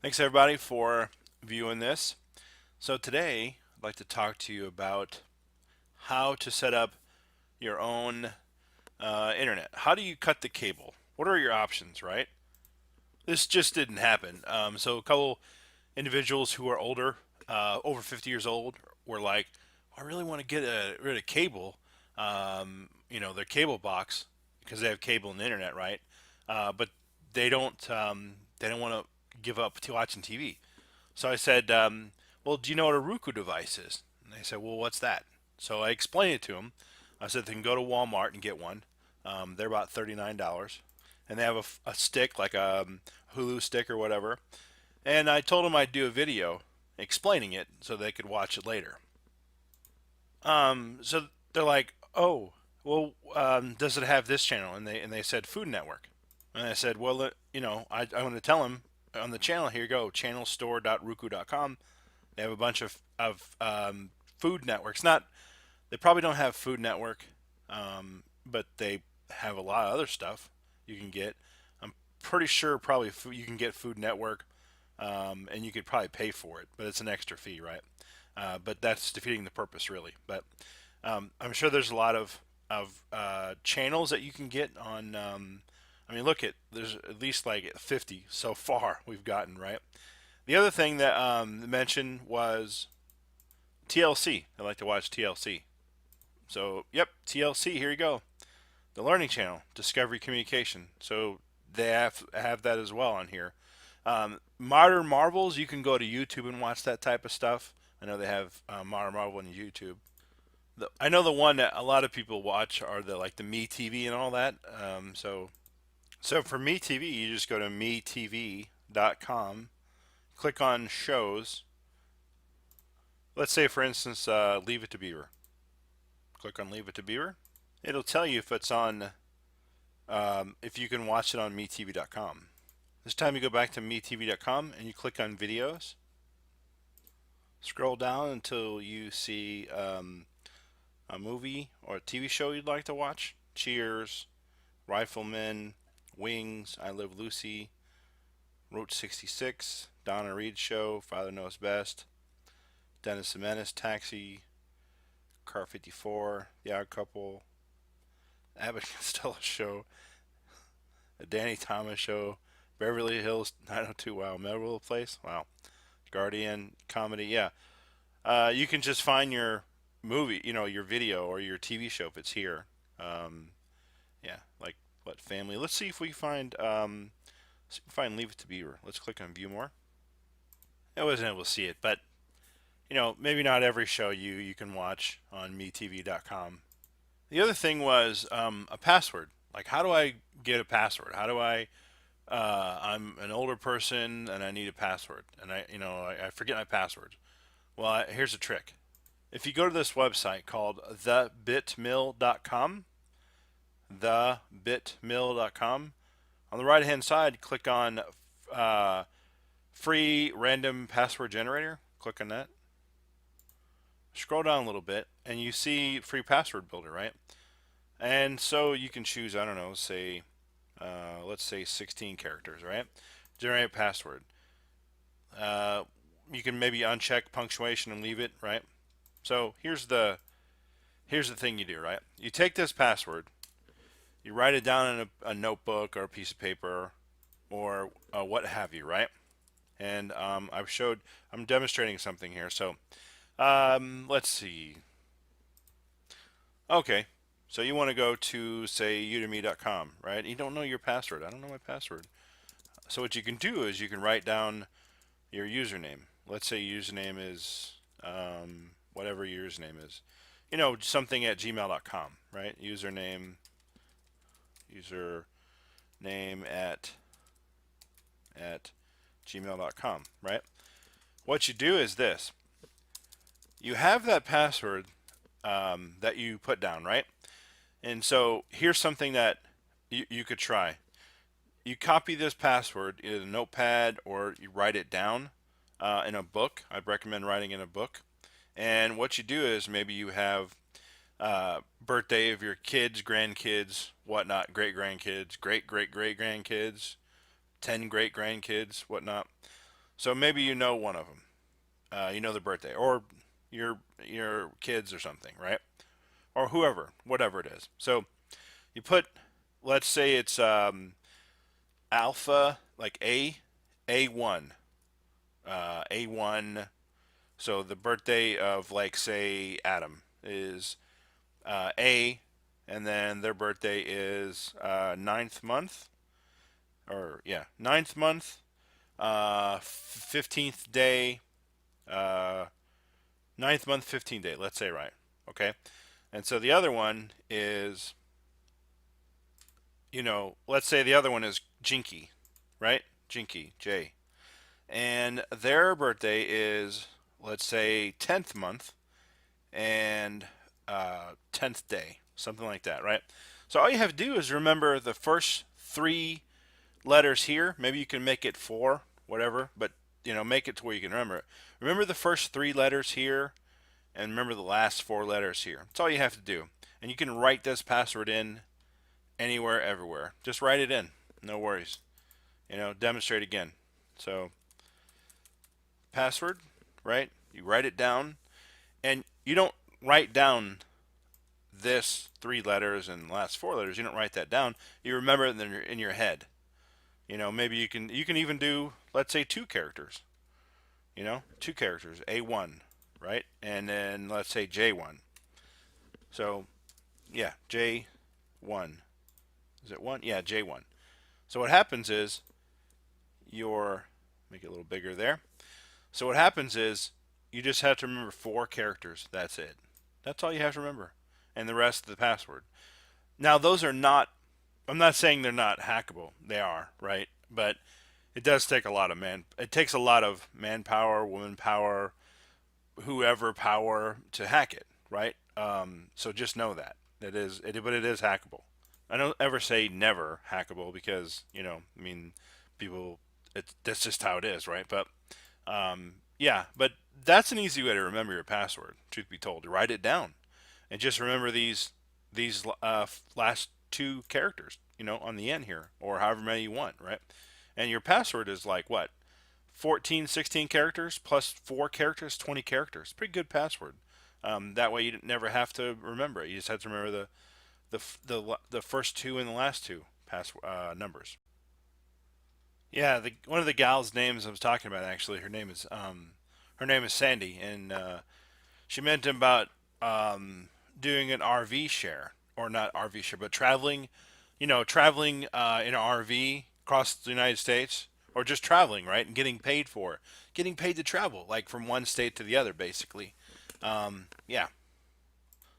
Thanks everybody for viewing this. So today I'd like to talk to you about how to set up your own internet. How do you cut the cable? What are your options, right? This just didn't happen. So a couple individuals who are older, over 50 years old, were like, I really want to get rid of cable, their cable box because they have cable and internet, right? But they don't want to give up to watching TV. So I said, well, do you know what a roku device is? And they said, well, what's that? So I explained it to them. I said they can go to Walmart and get one. They're about $39, and they have a stick like a Hulu stick or whatever. And I told them I'd do a video explaining it so they could watch it later. So they're like, oh, well, does it have this channel? And they said Food Network. And I said, well, I want to tell them on the channel. Here you go, channelstore.roku.com. They have a bunch of food networks. Not They probably don't have Food Network, but they have a lot of other stuff you can get. I'm pretty sure probably you can get Food Network, and you could probably pay for it, but it's an extra fee, right? But that's defeating the purpose, really. But I'm sure there's a lot of channels that you can get on. I mean, look at there's at least like 50 so far we've gotten, right? The other thing that mentioned was TLC. I like to watch TLC. So, yep, TLC. Here you go. The Learning Channel, Discovery Communication. So they have that as well on here. Modern Marvels, you can go to YouTube and watch that type of stuff. I know they have Modern Marvel on YouTube. I know the one that a lot of people watch are the Me TV and all that. So for Me TV, you just go to metv.com, click on shows. Let's say, for instance, Leave It to Beaver. Click on Leave It to Beaver. It'll tell you if it's on, if you can watch it on metv.com. This time you go back to metv.com and you click on videos. Scroll down until you see a movie or a TV show you'd like to watch. Cheers, Rifleman, Wings, I Live Lucy, Route 66, Donna Reed Show, Father Knows Best, Dennis the Menace, Taxi, Car 54, The Odd Couple, Abbott Costello Show, The Danny Thomas Show, Beverly Hills 902, wow, Melrose Place, wow, Guardian, comedy, yeah. You can just find your movie, your video or your TV show if it's here. Um, yeah, like what family? Let's see if we find Leave It to Beaver. Let's click on View More. I wasn't able to see it, but maybe not every show you can watch on metv.com. The other thing was a password. Like, how do I get a password? How do I? I'm an older person and I need a password, and I forget my password. Well, here's a trick. If you go to this website called thebitmill.com, thebitmill.com, on the right hand side, click on uh, free random password generator. Click on that. Scroll down a little bit and you see free password builder, right? And so you can choose, I don't know, let's say 16 characters, right? Generate password. You can maybe uncheck punctuation and leave it, right? So here's the thing you do, right? You take this password, you write it down in a notebook or a piece of paper or what have you, right? And I'm demonstrating something here. So let's see. Okay, so you want to go to, say, udemy.com, right? You don't know your password. I don't know my password. So what you can do is you can write down your username. Let's say username is whatever your username is. Something at gmail.com, right? Username at gmail.com, right? What you do is this. You have that password that you put down, right? And so here's something that you could try. You copy this password in a notepad or you write it down in a book. I'd recommend writing in a book. And what you do is maybe you have birthday of your kids, grandkids, whatnot, great grandkids, great grandkids, 10 great grandkids, whatnot. So maybe you know one of them. You know their birthday, or your kids or something, right? Or whoever, whatever it is. So you put, let's say it's alpha, like A1, A1. So the birthday of, like, say Adam is A, and then their birthday is ninth month, or yeah, ninth month, 15th day, uh, ninth month, 15th day. Let's say, right? Okay. And so the other one is, let's say the other one is Jinky, right? Jinky, J. And their birthday is, let's say, 10th month and 10th day, something like that, right? So all you have to do is remember the first three letters here. Maybe you can make it four, whatever, but make it to where you can remember it. Remember the first three letters here, and remember the last four letters here. That's all you have to do. And you can write this password in anywhere, everywhere. Just write it in. No worries. Demonstrate again. So, password, right? You write it down, and you don't write down this three letters and last four letters. You don't write that down. You remember it in your head. Maybe you can even do, let's say, two characters. Two characters, A1, right? And then let's say J1. So, yeah, J1. Is it one? Yeah, J1. So what happens is make it a little bigger there. So what happens is you just have to remember four characters. That's it. That's all you have to remember. And the rest of the password. Now, those are not, I'm not saying they're not hackable. They are, right? But it does take a lot of it takes a lot of manpower, woman power, whoever power to hack it, right? So just know that. But it is hackable. I don't ever say never hackable because, I mean, people, that's just how it is, right? But yeah, but that's an easy way to remember your password. Truth be told, to write it down and just remember these last two characters, on the end here, or however many you want, right? And your password is like what, 14, 16 characters plus four characters, 20 characters. Pretty good password. That way you never have to remember it. You just have to remember the first two and the last two numbers. Yeah, one of the gals' names I was talking about, actually, her name is Sandy, and she meant about doing an RV share, or not RV share, but traveling, traveling in an RV across the United States, or just traveling, right, and getting paid to travel, like from one state to the other, basically. Yeah.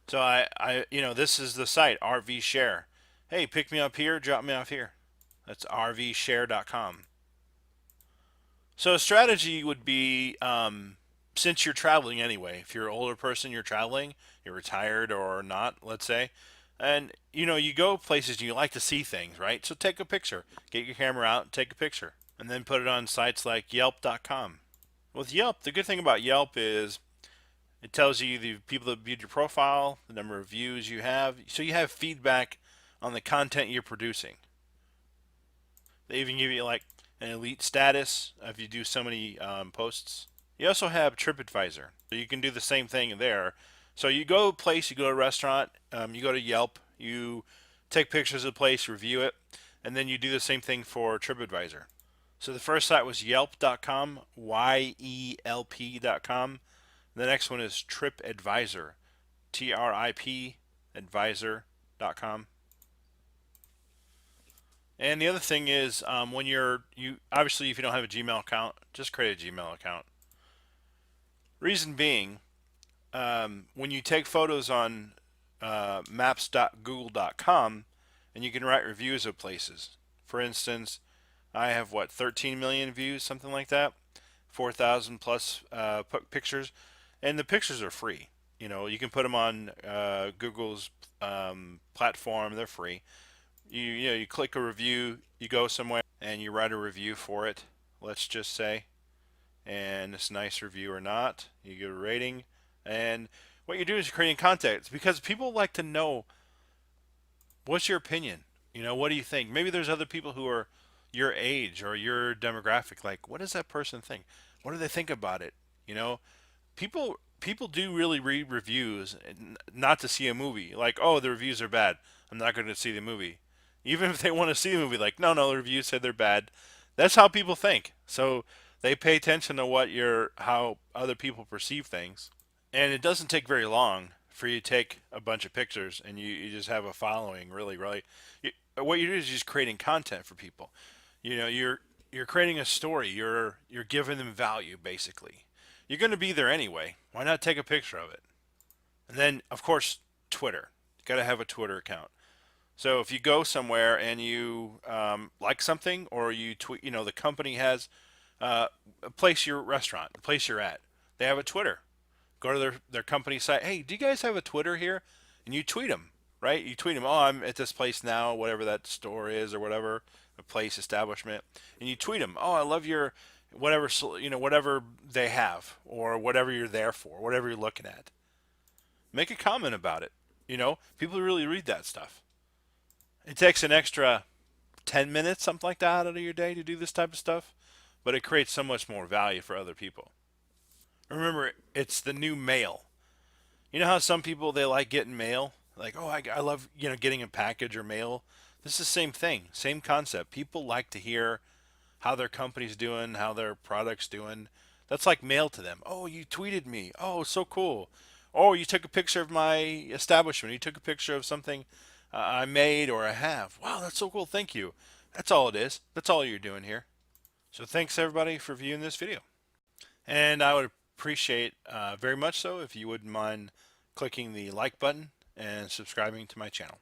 So this is the site, RV Share. Hey, pick me up here, drop me off here. That's rvshare.com. So a strategy would be, since you're traveling anyway, if you're an older person, you're traveling, you're retired or not, let's say, and you go places and you like to see things, right? So take a picture, get your camera out, take a picture, and then put it on sites like yelp.com. With Yelp, the good thing about Yelp is it tells you the people that viewed your profile, the number of views you have, so you have feedback on the content you're producing. They even give you like an elite status if you do so many posts. You also have TripAdvisor, so you can do the same thing there. So you go to a place, you go to a restaurant, you go to Yelp, you take pictures of the place, review it, and then you do the same thing for TripAdvisor. So the first site was yelp.com, yelp.com. The next one is TripAdvisor, TRIP advisor.com. And the other thing is, when you obviously, if you don't have a Gmail account, just create a Gmail account. Reason being, when you take photos on maps.google.com, and you can write reviews of places. For instance, I have 13 million views, something like that, 4,000 plus pictures, and the pictures are free. You can put them on Google's platform; they're free. You click a review, you go somewhere, and you write a review for it. Let's just say, and it's a nice review or not. You get a rating, and what you do is you're creating content. It's because people like to know, what's your opinion. What do you think? Maybe there's other people who are, your age or your demographic. Like, what does that person think? What do they think about it? You know, people do really read reviews not to see a movie. Like, oh, the reviews are bad, I'm not going to see the movie. Even if they want to see the movie, like, no, the reviews said they're bad. That's how people think. So they pay attention to how other people perceive things. And it doesn't take very long for you to take a bunch of pictures and you just have a following. Really, what you do is just creating content for people. You're creating a story. You're giving them value basically. You're going to be there anyway. Why not take a picture of it? And then of course Twitter. You got to have a Twitter account. So if you go somewhere and you like something, or you tweet, the company has a place, your restaurant, a place you're at, they have a Twitter. Go to their company site. Hey, do you guys have a Twitter here? And you tweet them, right? You tweet them. Oh, I'm at this place now, whatever that store is or whatever, a place, establishment, and you tweet them. Oh, I love your whatever, whatever they have, or whatever you're there for, whatever you're looking at. Make a comment about it. People really read that stuff. It takes an extra 10 minutes, something like that, out of your day to do this type of stuff, but it creates so much more value for other people. Remember, it's the new mail. You know how some people, they like getting mail? Like, oh, I love, getting a package or mail. This is the same thing, same concept. People like to hear how their company's doing, how their product's doing. That's like mail to them. Oh, you tweeted me. Oh, so cool. Oh, you took a picture of my establishment. You took a picture of something I made or I have. Wow, that's so cool. Thank you. That's all it is. That's all you're doing here. So thanks everybody for viewing this video. And I would appreciate very much so if you wouldn't mind clicking the like button and subscribing to my channel.